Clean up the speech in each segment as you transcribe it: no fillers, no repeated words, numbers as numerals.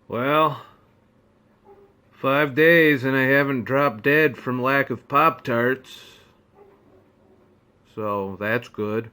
Well, 5 days and I haven't dropped dead from lack of Pop Tarts. So that's good.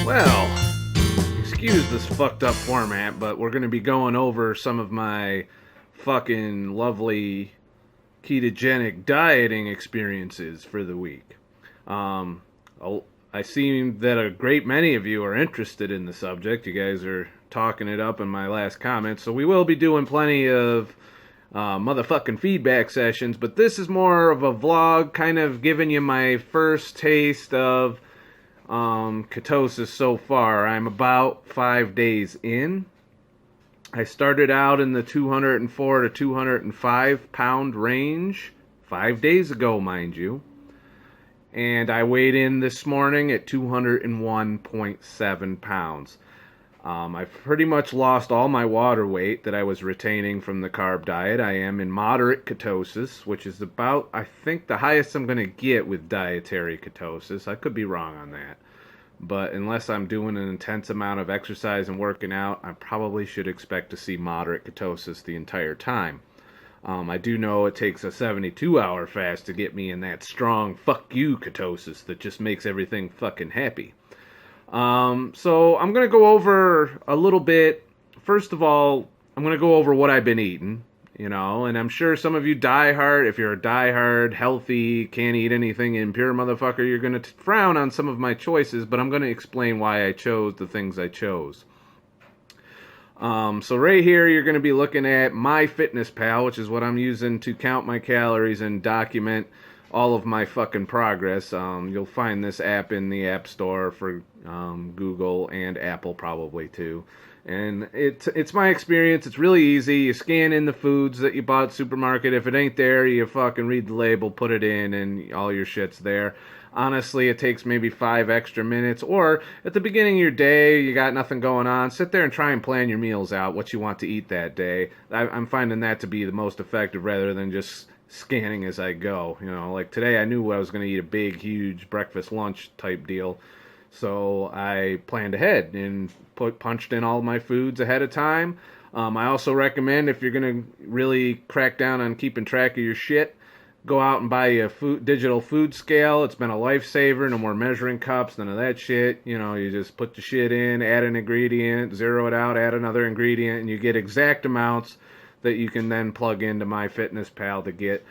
Well, excuse this fucked up format, but we're going to be going over some of my fucking lovely ketogenic dieting experiences for the week. Um, I see that a great many of you are interested in the subject. You guys are talking it up in my last comments, so we will be doing plenty of motherfucking feedback sessions, but this is more of a vlog, kind of giving you my first taste of ketosis so far. I'm about 5 days in. I started out in the 204 to 205 pound range 5 days ago, mind you. And I weighed in this morning at 201.7 pounds. I've pretty much lost all my water weight that I was retaining from the carb diet. I am in moderate ketosis, which is about, I think, the highest I'm going to get with dietary ketosis. I could be wrong on that. But unless I'm doing an intense amount of exercise and working out, I probably should expect to see moderate ketosis the entire time. I do know it takes a 72-hour fast to get me in that strong fuck you ketosis that just makes everything fucking happy. So I'm going to go over a little bit. First of all, I'm going to go over what I've been eating, and I'm sure some of you diehard, if you're a diehard, healthy, can't eat anything impure motherfucker, you're going to frown on some of my choices, but I'm going to explain why I chose the things I chose. So right here, you're going to be looking at MyFitnessPal, which is what I'm using to count my calories and document all of my fucking progress. You'll find this app in the App Store for Google and Apple probably too. And it's my experience. It's really easy. You scan in the foods that you bought at the supermarket. If it ain't there, you fucking read the label, put it in, and all your shit's there. Honestly, it takes maybe 5 extra minutes. Or at the beginning of your day, you got nothing going on, sit there and try and plan your meals out, what you want to eat that day. I'm finding that to be the most effective rather than just scanning as I go. Like today I knew I was going to eat a big, huge breakfast, lunch type deal. So I planned ahead and punched in all my foods ahead of time. I also recommend, if you're going to really crack down on keeping track of your shit, go out and buy a digital food scale. It's been a lifesaver. No more measuring cups, none of that shit. You just put the shit in, add an ingredient, zero it out, add another ingredient, and you get exact amounts that you can then plug into MyFitnessPal to get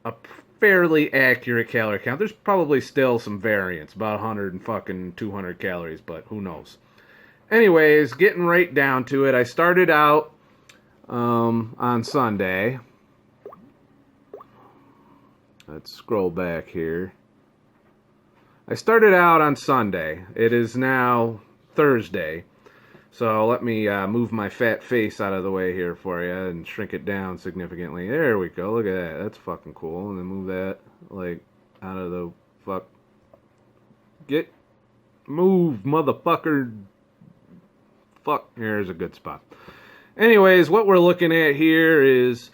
a fairly accurate calorie count. There's probably still some variance, about 100 and fucking 200 calories, but who knows. Anyways, getting right down to it, I started out on Sunday. Let's scroll back here. I started out on Sunday. It is now Thursday. So let me move my fat face out of the way here for you and shrink it down significantly. There we go. Look at that. That's fucking cool. And then move that like out of the fuck. Move, motherfucker. Fuck. Here's a good spot. Anyways, what we're looking at here is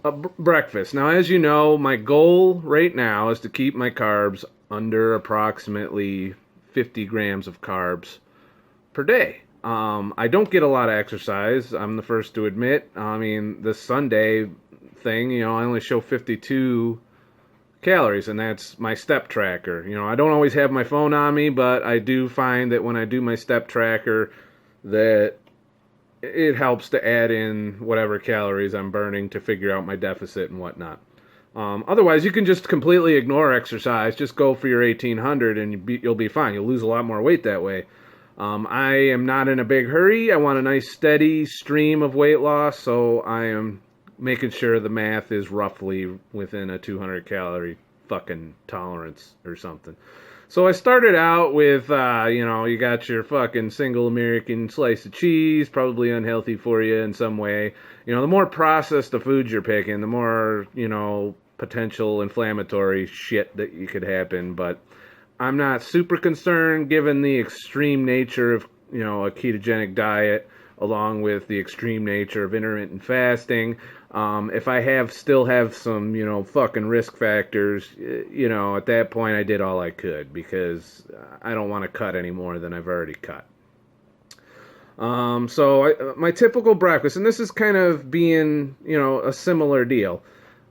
a breakfast. Now, as you know, my goal right now is to keep my carbs under approximately 50 grams of carbs per day. I don't get a lot of exercise. I'm the first to admit. I mean, the Sunday thing, I only show 52 calories, and that's my step tracker. I don't always have my phone on me, but I do find that when I do my step tracker, that it helps to add in whatever calories I'm burning to figure out my deficit and whatnot. Otherwise, you can just completely ignore exercise. Just go for your 1800 and you'll be fine. You'll lose a lot more weight that way. I am not in a big hurry. I want a nice steady stream of weight loss, so I am making sure the math is roughly within a 200 calorie fucking tolerance or something. So I started out with, you got your fucking single American slice of cheese, probably unhealthy for you in some way. The more processed the foods you're picking, the more, potential inflammatory shit that you could happen. But I'm not super concerned given the extreme nature of, a ketogenic diet along with the extreme nature of intermittent fasting. If I still have some, fucking risk factors, at that point I did all I could because I don't want to cut any more than I've already cut. My typical breakfast, and this is kind of being, a similar deal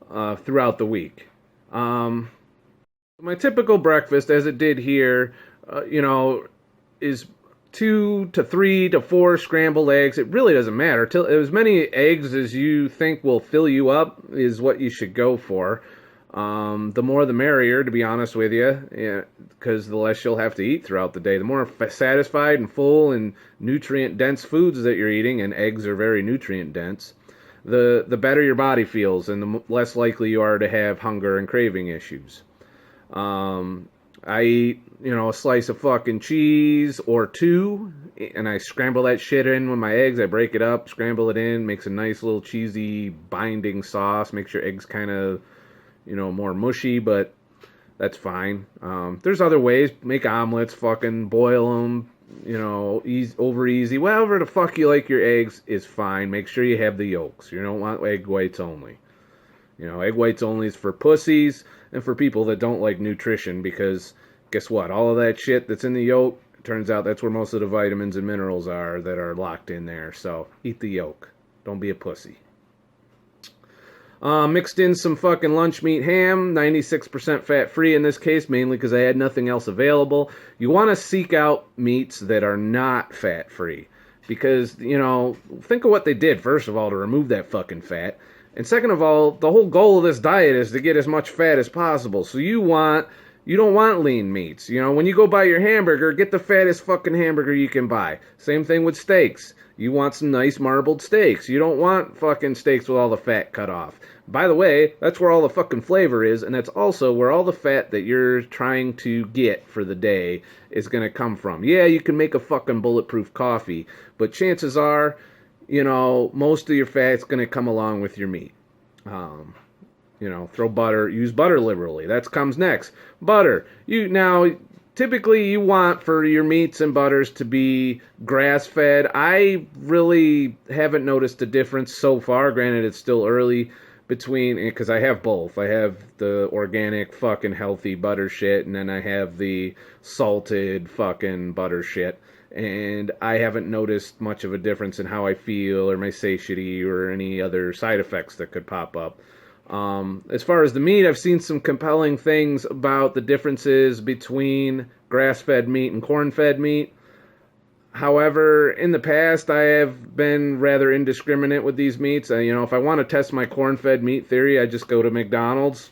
throughout the week. My typical breakfast, as it did here, is 2 to 3 to 4 scrambled eggs. It really doesn't matter. As many eggs as you think will fill you up is what you should go for. The more the merrier, to be honest with you, because the less you'll have to eat throughout the day. The more satisfied and full and nutrient-dense foods that you're eating, and eggs are very nutrient-dense, the better your body feels and the less likely you are to have hunger and craving issues. I eat, a slice of fucking cheese or two, and I scramble that shit in with my eggs. I break it up, scramble it in, makes a nice little cheesy binding sauce, makes your eggs kind of, more mushy, but that's fine. There's other ways. Make omelets, fucking boil them, over easy. Whatever the fuck you like your eggs is fine. Make sure you have the yolks. You don't want egg whites only. Egg whites only is for pussies and for people that don't like nutrition, because guess what? All of that shit that's in the yolk, turns out that's where most of the vitamins and minerals are that are locked in there. So eat the yolk. Don't be a pussy. Mixed in some fucking lunch meat ham, 96% fat-free in this case, mainly because I had nothing else available. You want to seek out meats that are not fat-free, because, think of what they did, first of all, to remove that fucking fat. And second of all, the whole goal of this diet is to get as much fat as possible. So you don't want lean meats. When you go buy your hamburger, get the fattest fucking hamburger you can buy. Same thing with steaks. You want some nice marbled steaks. You don't want fucking steaks with all the fat cut off. By the way, that's where all the fucking flavor is, and that's also where all the fat that you're trying to get for the day is going to come from. Yeah, you can make a fucking bulletproof coffee, but chances are, most of your fat's going to come along with your meat. Use butter liberally. That comes next. Butter. Typically you want for your meats and butters to be grass-fed. I really haven't noticed a difference so far. Granted, it's still early because I have both. I have the organic fucking healthy butter shit, and then I have the salted fucking butter shit. And I haven't noticed much of a difference in how I feel or my satiety or any other side effects that could pop up. As far as the meat, I've seen some compelling things about the differences between grass-fed meat and corn-fed meat. However, in the past, I have been rather indiscriminate with these meats. If I want to test my corn-fed meat theory, I just go to McDonald's.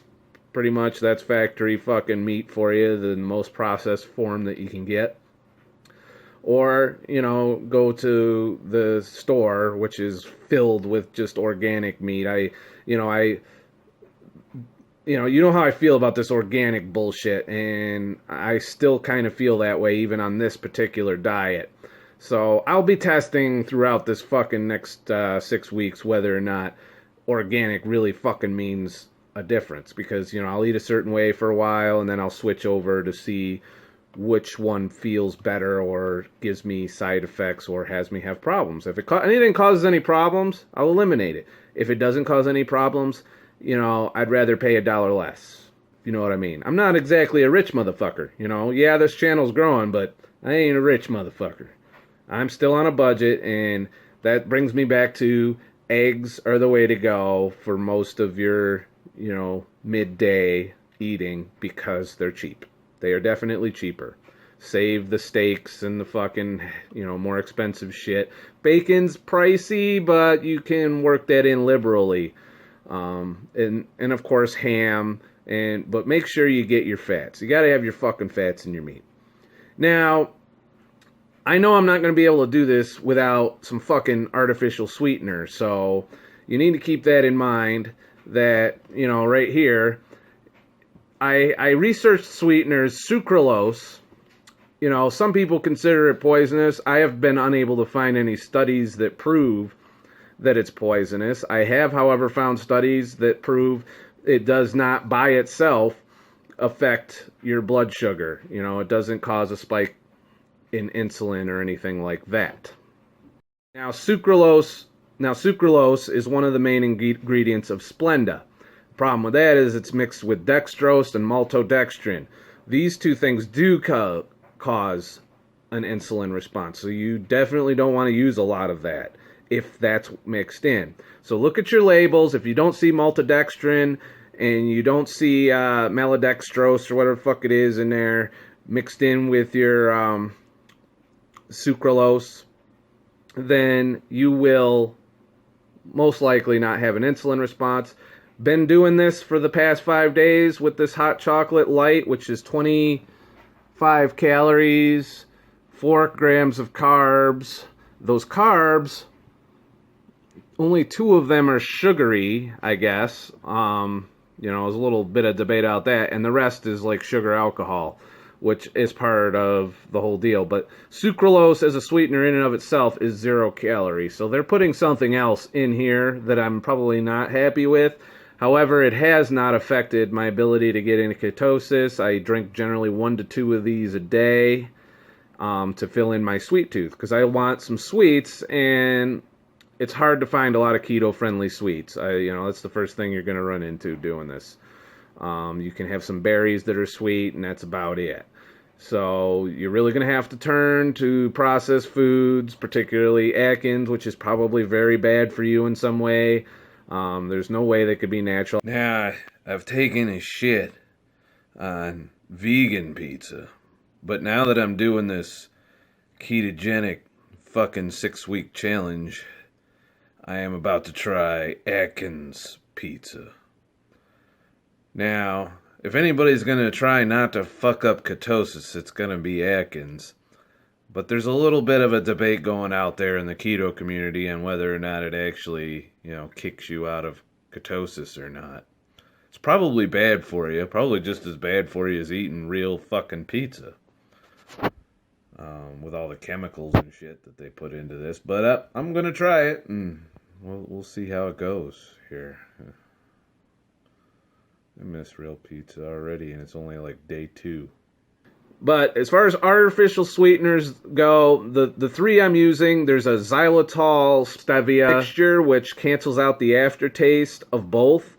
Pretty much that's factory fucking meat for you, the most processed form that you can get. Or, go to the store, which is filled with just organic meat. You know how I feel about this organic bullshit, and I still kind of feel that way even on this particular diet. So I'll be testing throughout this fucking next 6 weeks whether or not organic really fucking means a difference, because, I'll eat a certain way for a while, and then I'll switch over to see which one feels better or gives me side effects or has me have problems. If anything causes any problems, I'll eliminate it. If it doesn't cause any problems, I'd rather pay $1 less. You know what I mean? I'm not exactly a rich motherfucker. Yeah, this channel's growing, but I ain't a rich motherfucker. I'm still on a budget, and that brings me back to eggs are the way to go for most of your, midday eating, because they're cheap. They are definitely cheaper. Save the steaks and the fucking, more expensive shit. Bacon's pricey, but you can work that in liberally. And of course ham, but make sure you get your fats. You gotta have your fucking fats in your meat. Now, I know I'm not going to be able to do this without some fucking artificial sweetener, so you need to keep that in mind, that, right here, I researched sweeteners, sucralose. You know, some people consider it poisonous. I have been unable to find any studies that prove that it's poisonous. I have, however, found studies that prove it does not by itself affect your blood sugar. You know, it doesn't cause a spike in insulin or anything like that. Now, sucralose is one of the main ingredients of Splenda. The problem with that is it's mixed with dextrose and maltodextrin. These two things do cause an insulin response, so you definitely don't want to use a lot of that if that's mixed in. So look at your labels. If you don't see maltodextrin and you don't see malodextrose or whatever the fuck it is in there mixed in with your sucralose, then you will most likely not have an insulin response. Been doing this for the past 5 days with this hot chocolate light, which is 25 calories, 4 grams of carbs. Those carbs, only 2 of them are sugary, I guess. You know, there's a little bit of debate out that, and the rest is like sugar alcohol, which is part of the whole deal. But sucralose as a sweetener in and of itself is 0 calories. So they're putting something else in here that I'm probably not happy with. However, it has not affected my ability to get into ketosis. I drink generally 1 to 2 of these a day to fill in my sweet tooth, because I want some sweets, and it's hard to find a lot of keto-friendly sweets. You know, that's the first thing you're going to run into doing this. You can have some berries that are sweet, and that's about it. So you're really going to have to turn to processed foods, particularly Atkins, which is probably very bad for you in some way. There's no way they could be natural. Now, I've taken a shit on vegan pizza, but now that I'm doing this ketogenic fucking 6-week challenge, I am about to try Atkins pizza. Now, if anybody's going to try not to fuck up ketosis, it's going to be Atkins. But there's a little bit of a debate going out there in the keto community on whether or not it actually, you know, kicks you out of ketosis or not. It's probably bad for you. Probably just as bad for you as eating real fucking pizza. With all the chemicals and shit that they put into this. But I'm going to try it, and we'll see how it goes here. I miss real pizza already, and it's only like day 2. But as far as artificial sweeteners go, the 3 I'm using, there's a xylitol stevia mixture, which cancels out the aftertaste of both.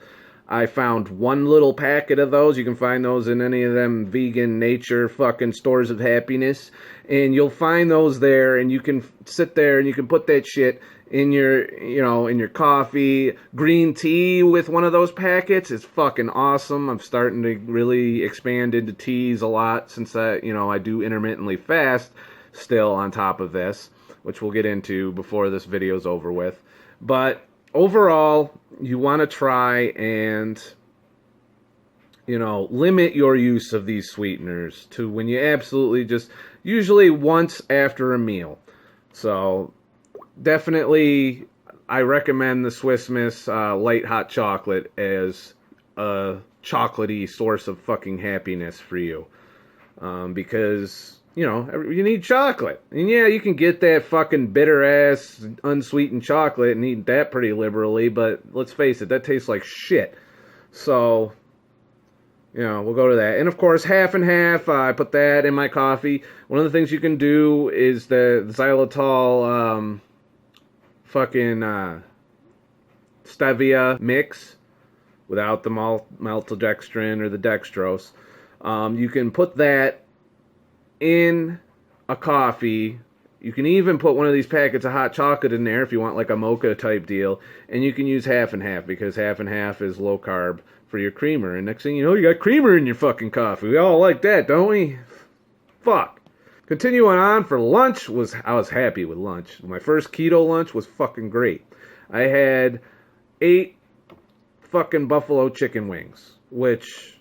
I found 1 little packet of those. You can find those in any of them vegan nature fucking stores of happiness. And you'll find those there, and you can sit there and you can put that shit in your, you know, in your coffee. Green tea with one of those packets is fucking awesome. I'm starting to really expand into teas a lot since I do intermittently fast still on top of this, which we'll get into before this video's over with. But overall, you want to try and, you know, limit your use of these sweeteners to when you absolutely just, usually once after a meal. So definitely, I recommend the Swiss Miss light hot chocolate as a chocolatey source of fucking happiness for you. Because, you know, you need chocolate. And yeah, you can get that fucking bitter-ass, unsweetened chocolate and eat that pretty liberally, but let's face it, that tastes like shit. So, you know, we'll go to that. And of course, half and half, I put that in my coffee. One of the things you can do is the xylitol stevia mix without the maltodextrin or the dextrose. You can put that in a coffee. You can even put one of these packets of hot chocolate in there if you want like a mocha type deal, and you can use half and half, because half and half is low carb for your creamer. And next thing you know, you got creamer in your fucking coffee. We all like that, don't we? Fuck. Continuing on for lunch, I was happy with lunch. My first keto lunch was fucking great. I had 8 fucking buffalo chicken wings, which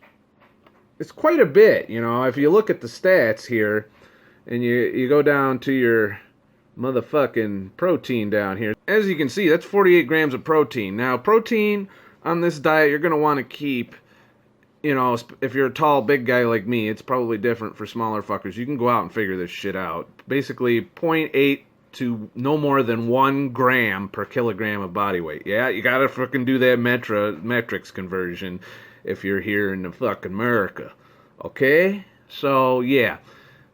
is quite a bit, you know. If you look at the stats here, and you go down to your motherfucking protein down here, as you can see, that's 48 grams of protein. Now, protein on this diet you're going to want to keep if you're a tall, big guy like me, it's probably different for smaller fuckers. You can go out and figure this shit out. Basically, 0.8 to no more than 1 gram per kilogram of body weight. Yeah, you gotta fucking do that metrics conversion if you're here in the fucking America. Okay? So, yeah.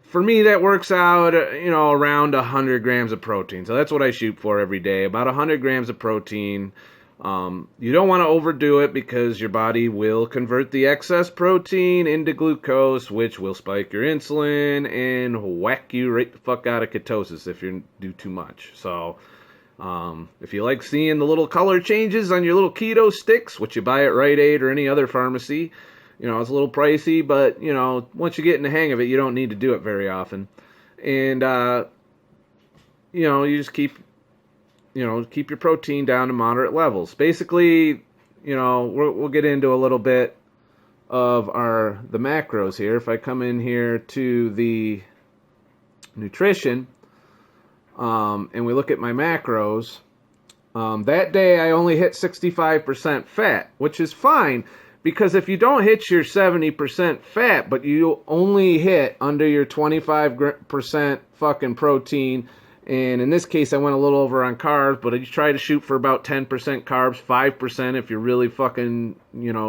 For me, that works out, around 100 grams of protein. So that's what I shoot for every day, about 100 grams of protein. You don't want to overdo it because your body will convert the excess protein into glucose, which will spike your insulin and whack you right the fuck out of ketosis if you do too much. So, if you like seeing the little color changes on your little keto sticks, which you buy at Rite Aid or any other pharmacy, it's a little pricey, but, once you get in the hang of it, you don't need to do it very often. And, you just keep your protein down to moderate levels. Basically, we'll get into a little bit of the macros here. If I come in here to the nutrition, and we look at my macros, that day I only hit 65% fat, which is fine. Because if you don't hit your 70% fat, but you only hit under your 25% fucking protein, and in this case I went a little over on carbs, but you try to shoot for about 10% carbs, 5% if you're really fucking,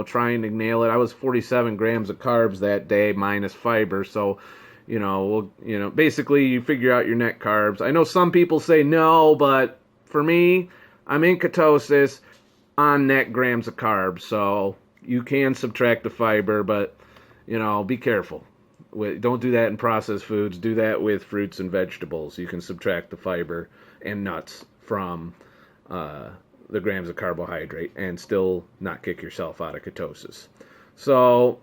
trying to nail it. I was 47 grams of carbs that day minus fiber, so, basically you figure out your net carbs. I know some people say no, but for me, I'm in ketosis on net grams of carbs, so you can subtract the fiber, but, be careful. Don't do that in processed foods. Do that with fruits and vegetables. You can subtract the fiber and nuts from the grams of carbohydrate and still not kick yourself out of ketosis. So,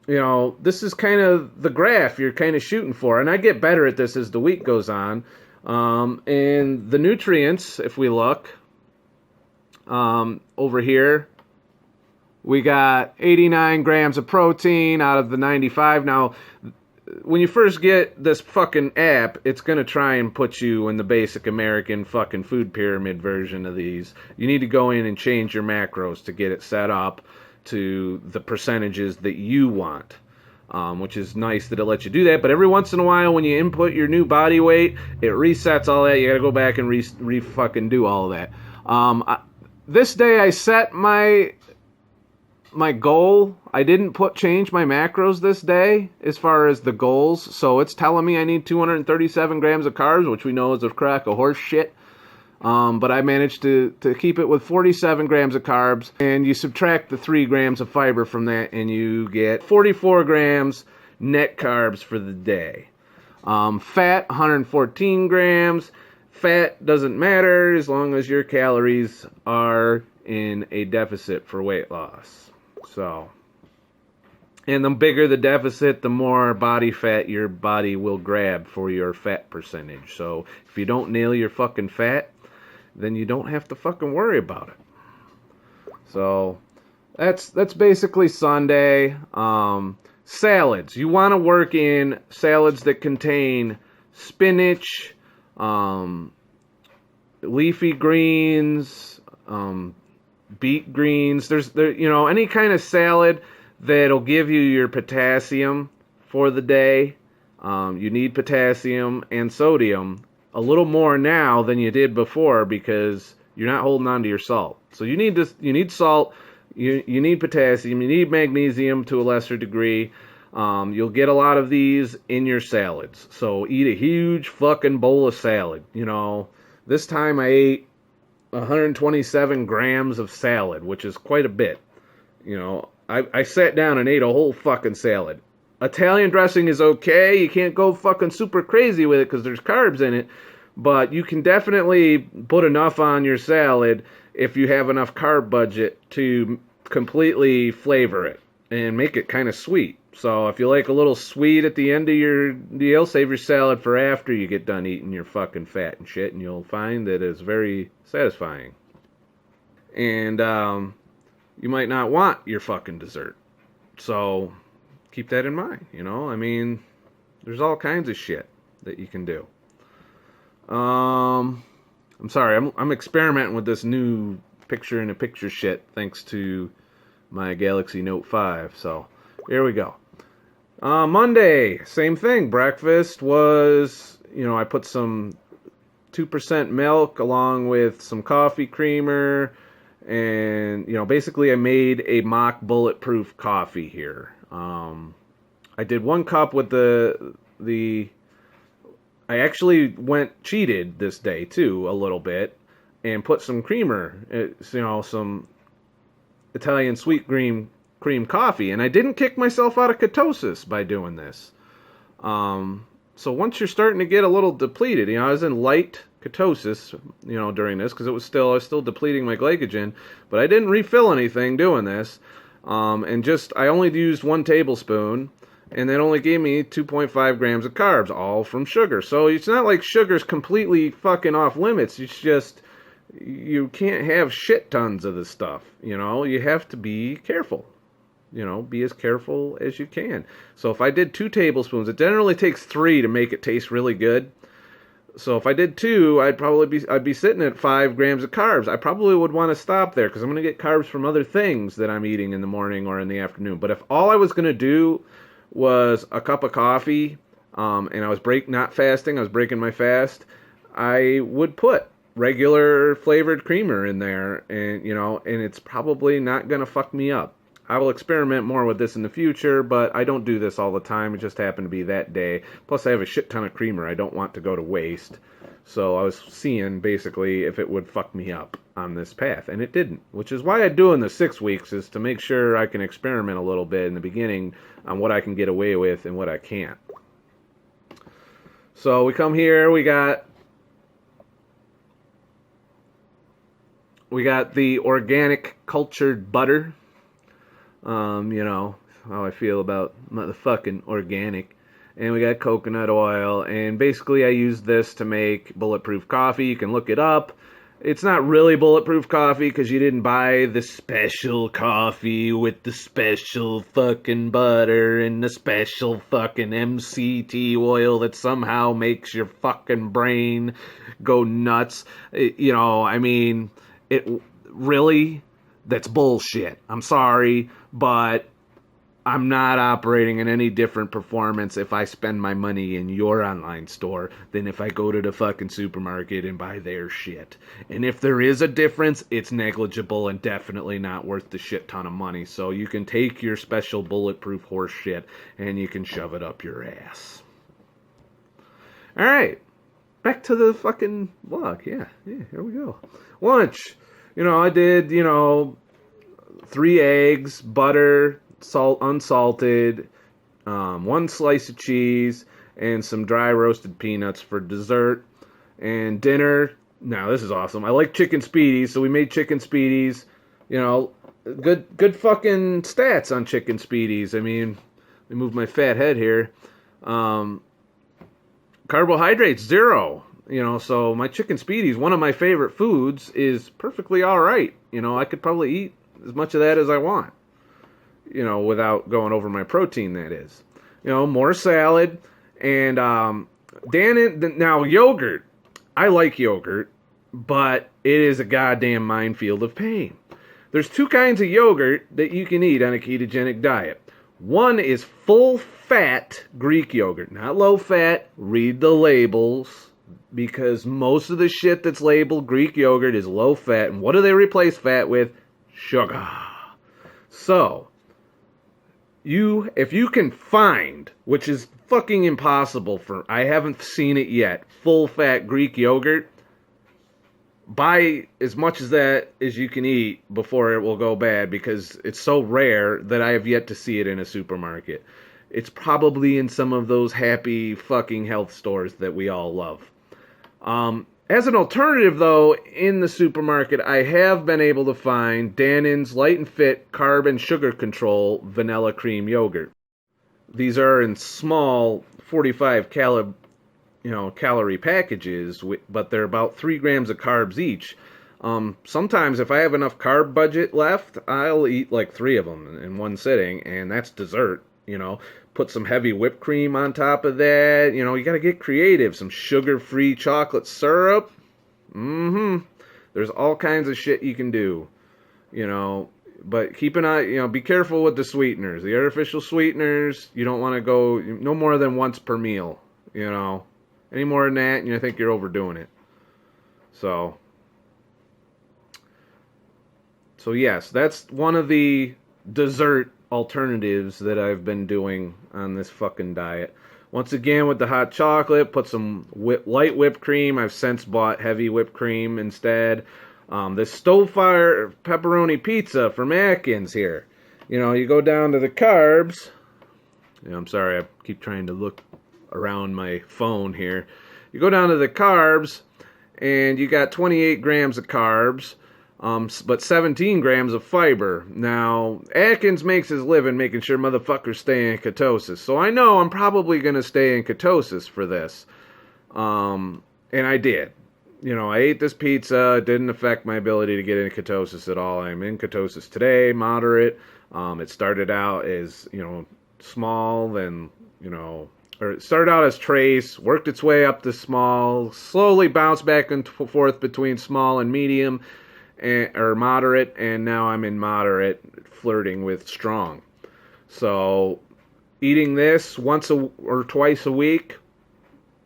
this is kind of the graph you're kind of shooting for. And I get better at this as the week goes on. And the nutrients, if we look over here, we got 89 grams of protein out of the 95. Now, when you first get this fucking app, it's going to try and put you in the basic American fucking food pyramid version of these. You need to go in and change your macros to get it set up to the percentages that you want, which is nice that it lets you do that. But every once in a while, when you input your new body weight, it resets all that. You got to go back and fucking do all of that. This day, I set my goal. I didn't change my macros this day as far as the goals, so it's telling me I need 237 grams of carbs, which we know is a crock of horse shit. But I managed to keep it with 47 grams of carbs, and you subtract the 3 grams of fiber from that, and you get 44 grams net carbs for the day. Fat, 114 grams. Fat doesn't matter as long as your calories are in a deficit for weight loss. So, and the bigger the deficit, the more body fat your body will grab for your fat percentage. So, if you don't nail your fucking fat, then you don't have to fucking worry about it. So, that's basically Sunday. Salads. You want to work in salads that contain spinach, leafy greens, beet greens. There's any kind of salad that'll give you your potassium for the day. You need potassium and sodium a little more now than you did before because you're not holding on to your salt. So you need this. You need salt. You need potassium. You need magnesium to a lesser degree. You'll get a lot of these in your salads. So eat a huge fucking bowl of salad. This time I ate 127 grams of salad, which is quite a bit. I sat down and ate a whole fucking salad. Italian dressing is okay. You can't go fucking super crazy with it because there's carbs in it. But you can definitely put enough on your salad if you have enough carb budget to completely flavor it and make it kind of sweet. So if you like a little sweet at the end of your deal, save your salad for after you get done eating your fucking fat and shit, and you'll find that it's very satisfying. And you might not want your fucking dessert. So keep that in mind, there's all kinds of shit that you can do. I'm sorry, I'm experimenting with this new picture-in-a-picture shit thanks to my Galaxy Note 5, so Here we go. Monday, same thing. Breakfast was, I put some 2% milk along with some coffee creamer. And, basically I made a mock bulletproof coffee here. I did 1 cup with the I actually cheated this day too, a little bit, and put some creamer, some Italian sweet cream coffee, and I didn't kick myself out of ketosis by doing this. So once you're starting to get a little depleted, I was in light ketosis, during this because I was still depleting my glycogen, but I didn't refill anything doing this, and I only used 1 tablespoon. And that only gave me 2.5 grams of carbs, all from sugar. So it's not like sugar's completely fucking off limits. It's just, you can't have shit tons of this stuff. You have to be careful. Be as careful as you can. So if I did 2 tablespoons, it generally takes 3 to make it taste really good. So if I did 2, I'd be sitting at 5 grams of carbs. I probably would want to stop there because I'm going to get carbs from other things that I'm eating in the morning or in the afternoon. But if all I was going to do was a cup of coffee, and I was not fasting, I was breaking my fast, I would put regular flavored creamer in there, and it's probably not gonna fuck me up. I will experiment more with this in the future, but I don't do this all the time. It just happened to be that day. Plus, I have a shit ton of creamer I don't want to go to waste. So I was seeing basically if it would fuck me up on this path, and it didn't. Which is why I do in the 6 weeks, is to make sure I can experiment a little bit in the beginning on what I can get away with and what I can't. So we come here, we got the organic cultured butter. How I feel about motherfucking organic. And we got coconut oil, and basically I use this to make bulletproof coffee. You can look it up. It's not really bulletproof coffee because you didn't buy the special coffee with the special fucking butter and the special fucking MCT oil that somehow makes your fucking brain go nuts. It really, that's bullshit. I'm sorry, but I'm not operating in any different performance if I spend my money in your online store than if I go to the fucking supermarket and buy their shit. And if there is a difference, it's negligible and definitely not worth the shit ton of money. So you can take your special bulletproof horse shit and you can shove it up your ass. Alright, back to the fucking vlog. Yeah, here we go. Lunch. I did, 3 eggs, butter, salt, unsalted, 1 slice of cheese, and some dry roasted peanuts for dessert. And dinner, now this is awesome. I like chicken speedies, so we made chicken speedies. Good fucking stats on chicken speedies. I mean, let me move my fat head here. Carbohydrates, 0. So my chicken speedies, one of my favorite foods, is perfectly all right. I could probably eat as much of that as I want. Without going over my protein, that is. More salad. And now yogurt. I like yogurt, but it is a goddamn minefield of pain. There's 2 kinds of yogurt that you can eat on a ketogenic diet. One is full-fat Greek yogurt, not low-fat. Read the labels, because most of the shit that's labeled Greek yogurt is low-fat. And what do they replace fat with? Sugar. So, if you can find, which is fucking impossible I haven't seen it yet, full-fat Greek yogurt, buy as much as that as you can eat before it will go bad, because it's so rare that I have yet to see it in a supermarket. It's probably in some of those happy fucking health stores that we all love. As an alternative, though, in the supermarket, I have been able to find Dannon's Light and Fit Carb and Sugar Control Vanilla Cream Yogurt. These are in small 45 calorie packages, but they're about 3 grams of carbs each. Sometimes if I have enough carb budget left, I'll eat like 3 of them in one sitting, and that's dessert. Put some heavy whipped cream on top of that. You gotta get creative. Some sugar-free chocolate syrup. There's all kinds of shit you can do. But keep an eye, be careful with the sweeteners. The artificial sweeteners, you don't want to go no more than once per meal, Any more than that, and I think you're overdoing it. So yes, that's one of the dessert alternatives that I've been doing on this fucking diet. Once again, with the hot chocolate, put some light whipped cream. I've since bought heavy whipped cream instead. This stove fire pepperoni pizza from Atkins here. You go down to the carbs. I'm sorry, I keep trying to look around my phone here. You go down to the carbs, and you got 28 grams of carbs, but 17 grams of fiber. Now, Atkins makes his living making sure motherfuckers stay in ketosis. So I know I'm probably going to stay in ketosis for this. And I did. I ate this pizza. It didn't affect my ability to get into ketosis at all. I'm in ketosis today, moderate. It started out as, small, then, or it started out as trace, worked its way up to small, slowly bounced back and forth between small and medium, or moderate, and now I'm in moderate, flirting with strong. So eating this once or twice a week,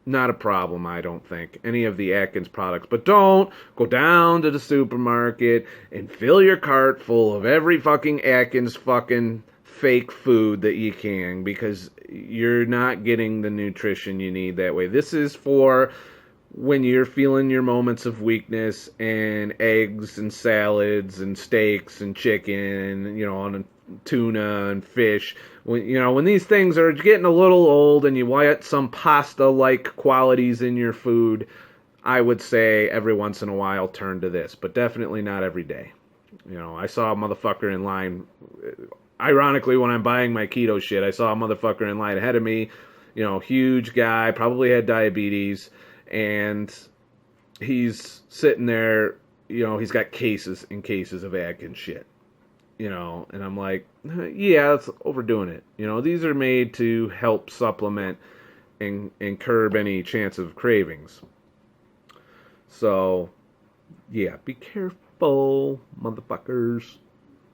not a problem, I don't think. Any of the Atkins products. But don't go down to the supermarket and fill your cart full of every fucking Atkins fucking fake food that you can, because you're not getting the nutrition you need that way. This is for when you're feeling your moments of weakness, and eggs and salads and steaks and chicken, and tuna and fish. When these things are getting a little old and you want some pasta-like qualities in your food, I would say every once in a while turn to this, but definitely not every day. I saw a motherfucker in line. Ironically, when I'm buying my keto shit, I saw a motherfucker in line ahead of me, huge guy, probably had diabetes, and he's sitting there, he's got cases and cases of Atkins shit, and I'm like, yeah, that's overdoing it. These are made to help supplement and curb any chance of cravings. So, yeah, be careful, motherfuckers.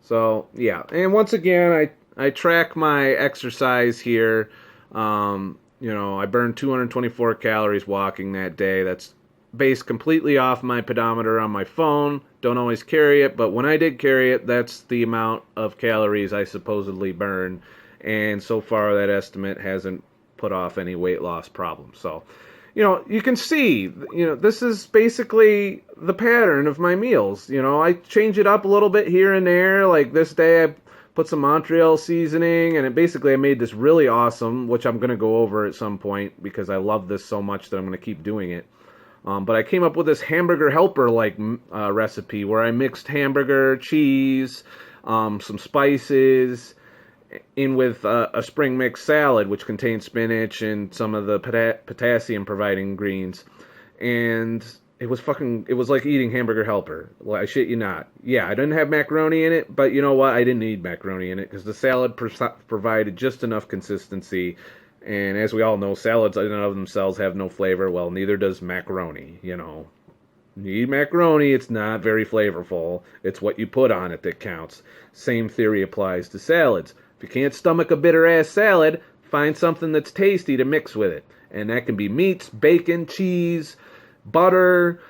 So, yeah, and once again, I track my exercise here. I burned 224 calories walking that day. That's based completely off my pedometer on my phone. Don't always carry it, but when I did carry it, that's the amount of calories I supposedly burn. And so far, that estimate hasn't put off any weight loss problems. So, you can see, this is basically the pattern of my meals. I change it up a little bit here and there. Like this day, I put some Montreal seasoning, and I made this really awesome, which I'm going to go over at some point because I love this so much that I'm going to keep doing it. But I came up with this hamburger helper-like recipe where I mixed hamburger, cheese, some spices, in with a spring mix salad, which contains spinach and some of the potassium-providing greens. And it was like eating hamburger helper. Well, I shit you not. Yeah, I didn't have macaroni in it, but you know what? I didn't need macaroni in it because the salad provided just enough consistency. And as we all know, salads in and of themselves have no flavor. Well, neither does macaroni, You eat macaroni, it's not very flavorful. It's what you put on it that counts. Same theory applies to salads. If you can't stomach a bitter-ass salad, find something that's tasty to mix with it. And that can be meats, bacon, cheese, butter,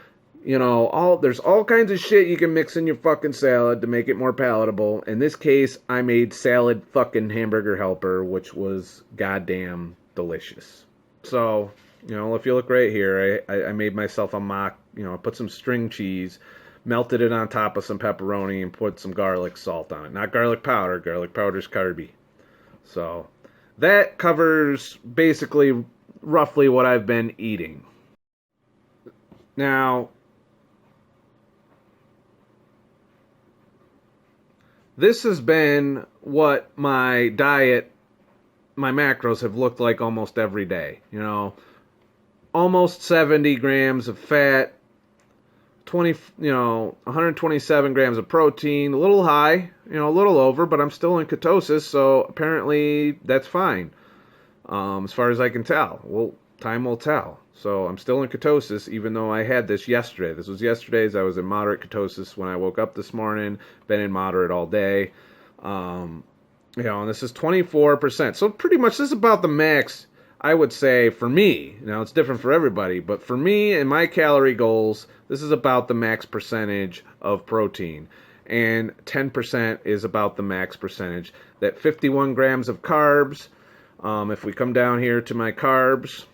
there's all kinds of shit you can mix in your fucking salad to make it more palatable. In this case, I made salad fucking hamburger helper, which was goddamn delicious. So, if you look right here, I made myself a mock, I put some string cheese, melted it on top of some pepperoni, and put some garlic salt on it. Not garlic powder. Garlic powder's carby. So, that covers basically roughly what I've been eating. Now, this has been what my diet, my macros have looked like almost every day. Almost 70 grams of fat, 127 grams of protein, a little high, a little over, but I'm still in ketosis, so apparently that's fine, as far as I can tell. We'll time will tell. So I'm still in ketosis, even though I had this yesterday. This was yesterday's. I was in moderate ketosis when I woke up this morning. Been in moderate all day. And this is 24%. So pretty much this is about the max, I would say, for me. Now, it's different for everybody, but for me and my calorie goals, this is about the max percentage of protein. And 10% is about the max percentage. That 51 grams of carbs, if we come down here to my carbs,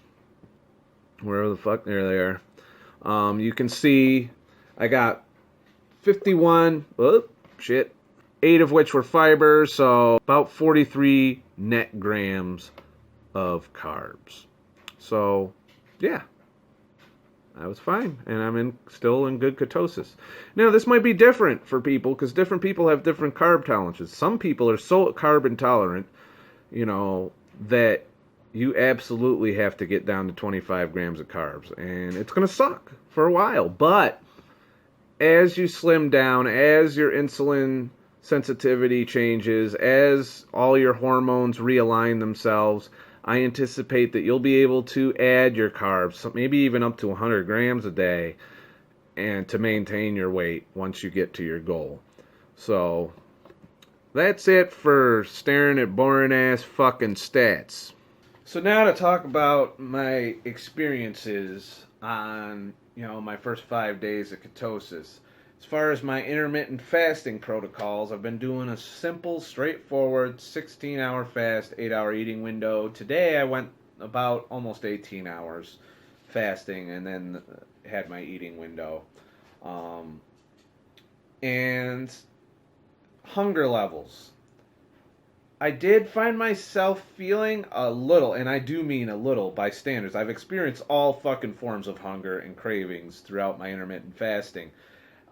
wherever the fuck, there they are. You can see I got 51, 8 of which were fibers, so about 43 net grams of carbs. So, yeah, I was fine, and I'm still in good ketosis. Now, this might be different for people, because different people have different carb tolerances. Some people are so carb intolerant, that you absolutely have to get down to 25 grams of carbs, and it's going to suck for a while. But as you slim down, as your insulin sensitivity changes, as all your hormones realign themselves, I anticipate that you'll be able to add your carbs, maybe even up to 100 grams a day, and to maintain your weight once you get to your goal. So that's it for staring at boring ass fucking stats. So now to talk about my experiences on, my first 5 days of ketosis. As far as my intermittent fasting protocols, I've been doing a simple, straightforward 16-hour fast, 8-hour eating window. Today I went about almost 18 hours fasting and then had my eating window. And hunger levels. I did find myself feeling a little, and I do mean a little by standards. I've experienced all fucking forms of hunger and cravings throughout my intermittent fasting.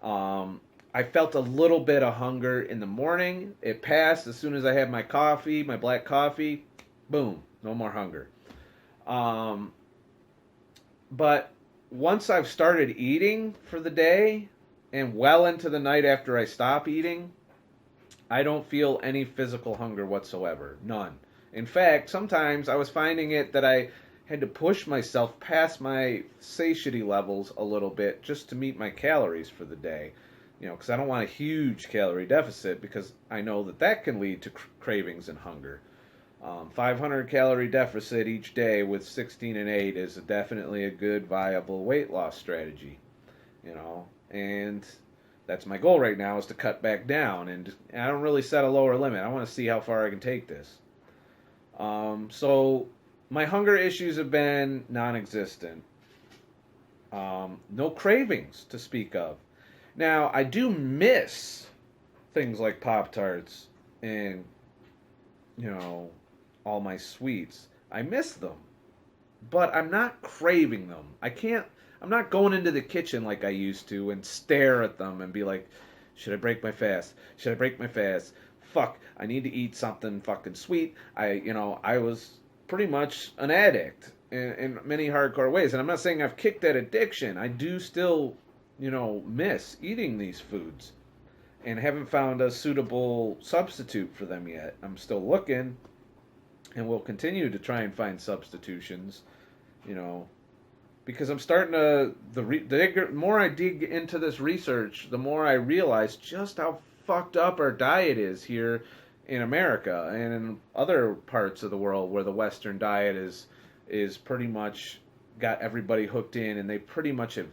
I felt a little bit of hunger in the morning. It passed as soon as I had my coffee, my black coffee. Boom, no more hunger. But once I've started eating for the day and well into the night after I stop eating, I don't feel any physical hunger whatsoever. None. In fact, sometimes I was finding it that I had to push myself past my satiety levels a little bit just to meet my calories for the day. Because I don't want a huge calorie deficit, because I know that can lead to cravings and hunger. 500 calorie deficit each day with 16 and 8 is definitely a good, viable weight loss strategy. And that's my goal right now, is to cut back down. And I don't really set a lower limit. I want to see how far I can take this. So my hunger issues have been non-existent. No cravings to speak of. Now, I do miss things like Pop-Tarts and, all my sweets. I miss them. But I'm not craving them. I'm not going into the kitchen like I used to and stare at them and be like, should I break my fast? Should I break my fast? Fuck, I need to eat something fucking sweet. I was pretty much an addict in many hardcore ways. And I'm not saying I've kicked that addiction. I do still, miss eating these foods and haven't found a suitable substitute for them yet. I'm still looking, and will continue to try and find substitutions, because I'm starting to, the more I dig into this research, the more I realize just how fucked up our diet is here in America and in other parts of the world where the Western diet is pretty much got everybody hooked in, and they pretty much have,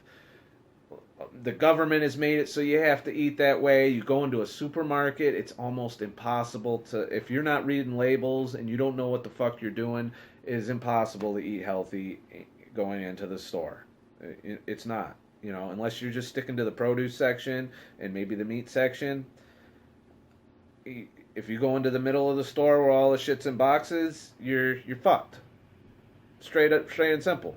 the government has made it so you have to eat that way. You go into a supermarket, it's almost impossible to, if you're not reading labels and you don't know what the fuck you're doing, it is impossible to eat healthy going into the store. It's not, unless you're just sticking to the produce section and maybe the meat section. If you go into the middle of the store where all the shit's in boxes, you're fucked. Straight and simple,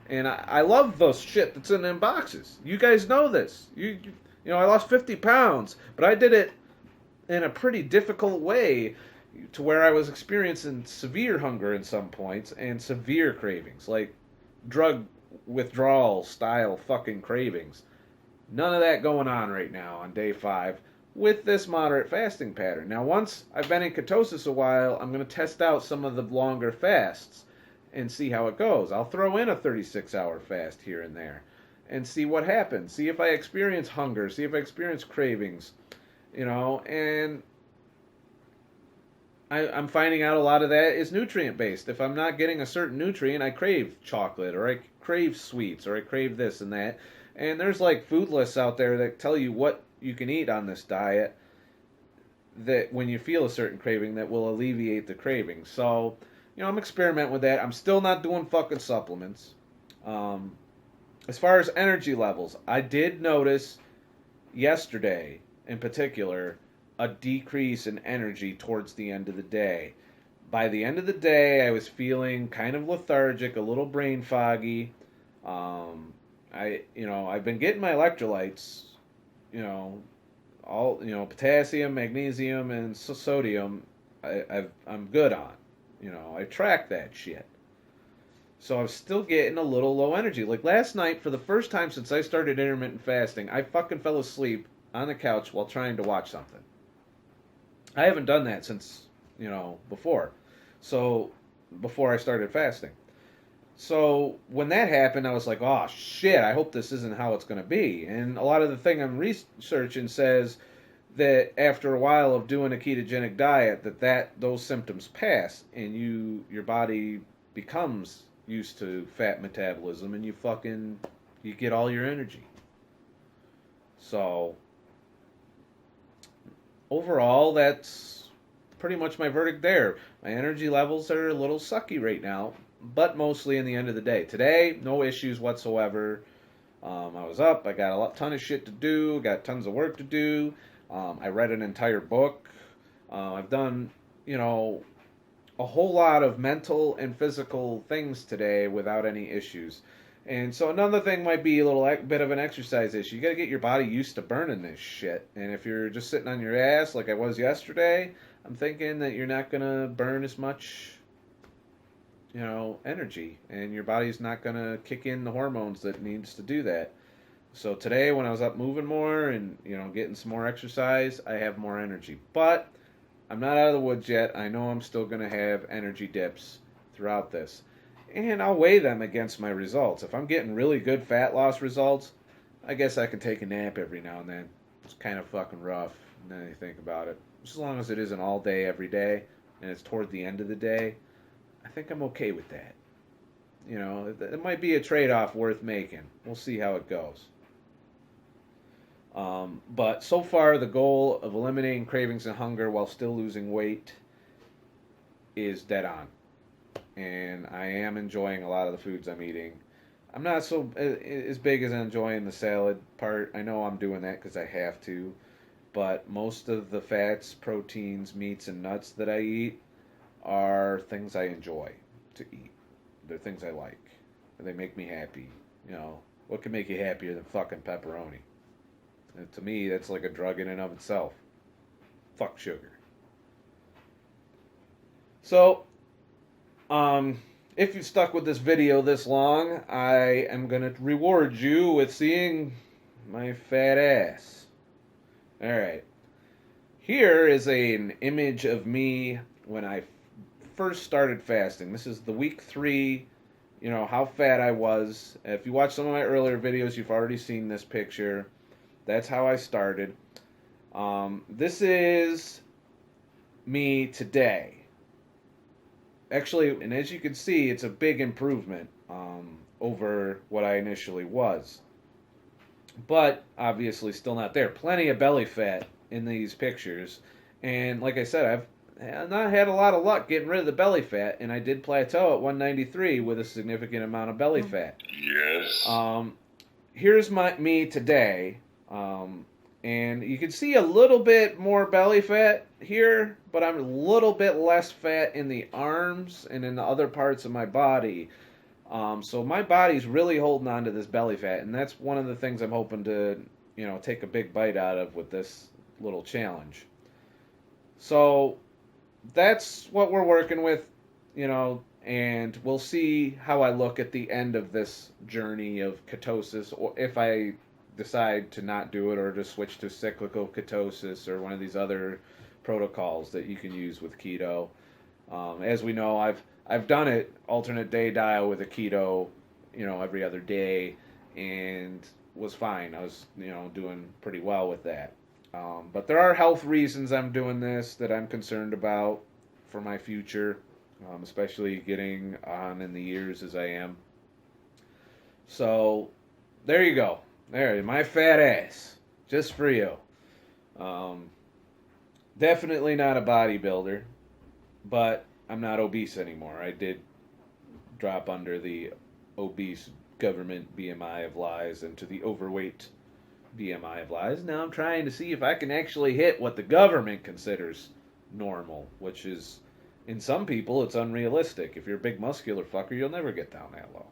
And I love those shit that's in them boxes. You guys know this. I lost 50 pounds, but I did it in a pretty difficult way, to where I was experiencing severe hunger in some points and severe cravings, like drug withdrawal style fucking cravings. None of that going on right now on day 5 with this moderate fasting pattern. Now, once I've been in ketosis a while, I'm going to test out some of the longer fasts and see how it goes. I'll throw in a 36-hour fast here and there and see what happens. See if I experience hunger, see if I experience cravings, and I'm finding out a lot of that is nutrient based. If I'm not getting a certain nutrient, I crave chocolate or I crave sweets or I crave this and that. And there's like food lists out there that tell you what you can eat on this diet that when you feel a certain craving that will alleviate the craving. So, I'm experimenting with that. I'm still not doing fucking supplements. Um, as far as energy levels, I did notice yesterday in particular a decrease in energy towards the end of the day. By the end of the day, I was feeling kind of lethargic, a little brain foggy. I've been getting my electrolytes, you know, all potassium, magnesium, and sodium. I'm good on. I track that shit. So I'm still getting a little low energy. Like last night, for the first time since I started intermittent fasting, I fucking fell asleep on the couch while trying to watch something. I haven't done that since, before. So, before I started fasting. So, when that happened, I was like, oh shit, I hope this isn't how it's going to be. And a lot of the thing I'm researching says that after a while of doing a ketogenic diet, that those symptoms pass and your body becomes used to fat metabolism and you get all your energy. So, overall, that's pretty much my verdict there. My energy levels are a little sucky right now, but mostly in the end of the day. Today, no issues whatsoever. I was up. I got ton of shit to do. Got tons of work to do. I read an entire book. I've done, a whole lot of mental and physical things today without any issues. And so another thing might be a little bit of an exercise issue. You got to get your body used to burning this shit. And if you're just sitting on your ass like I was yesterday, I'm thinking that you're not going to burn as much, energy. And your body's not going to kick in the hormones that it needs to do that. So today when I was up moving more and, getting some more exercise, I have more energy. But I'm not out of the woods yet. I know I'm still going to have energy dips throughout this. And I'll weigh them against my results. If I'm getting really good fat loss results, I guess I can take a nap every now and then. It's kind of fucking rough, and then you think about it. Just as long as it isn't all day every day, and it's toward the end of the day, I think I'm okay with that. It might be a trade-off worth making. We'll see how it goes. But so far, the goal of eliminating cravings and hunger while still losing weight is dead on. And I am enjoying a lot of the foods I'm eating. I'm not so as big as enjoying the salad part. I know I'm doing that because I have to. But most of the fats, proteins, meats, and nuts that I eat are things I enjoy to eat. They're things I like. They make me happy. What can make you happier than fucking pepperoni? And to me, that's like a drug in and of itself. Fuck sugar. So, if you've stuck with this video this long, I am going to reward you with seeing my fat ass. Alright. Here is an image of me when I first started fasting. This is the week 3, how fat I was. If you watch some of my earlier videos, you've already seen this picture. That's how I started. This is me today. Actually, and as you can see, it's a big improvement over what I initially was. But obviously still not there. Plenty of belly fat in these pictures. And like I said, I've not had a lot of luck getting rid of the belly fat, and I did plateau at 193 with a significant amount of belly fat. Yes. Here's me today. And you can see a little bit more belly fat here, but I'm a little bit less fat in the arms and in the other parts of my body. So my body's really holding on to this belly fat, and that's one of the things I'm hoping to, take a big bite out of with this little challenge. So that's what we're working with, and we'll see how I look at the end of this journey of ketosis, or if I decide to not do it or just switch to cyclical ketosis or one of these other protocols that you can use with keto. As we know, I've I've done it alternate day diet with a keto, every other day, and was fine. I was, doing pretty well with that. But there are health reasons I'm doing this that I'm concerned about for my future, especially getting on in the years as I am. So there you go. There, my fat ass, just for you. Um, Definitely not a bodybuilder, but I'm not obese anymore. I did drop under the obese government BMI of lies into the overweight BMI of lies. Now I'm trying to see if I can actually hit what the government considers normal, which is, in some people, it's unrealistic. If you're a big muscular fucker, you'll never get down that low.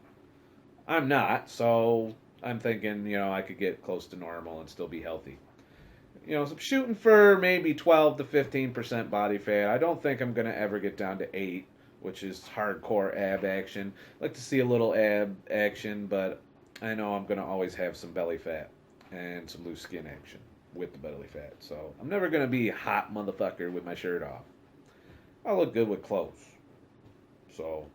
I'm not, so I'm thinking, I could get close to normal and still be healthy. So I'm shooting for maybe 12 to 15% body fat. I don't think I'm going to ever get down to 8, which is hardcore ab action. I like to see a little ab action, but I know I'm going to always have some belly fat and some loose skin action with the belly fat. So I'm never going to be a hot motherfucker with my shirt off. I look good with clothes. So,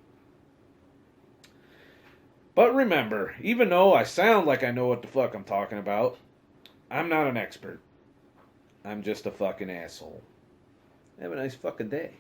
but remember, even though I sound like I know what the fuck I'm talking about, I'm not an expert. I'm just a fucking asshole. Have a nice fucking day.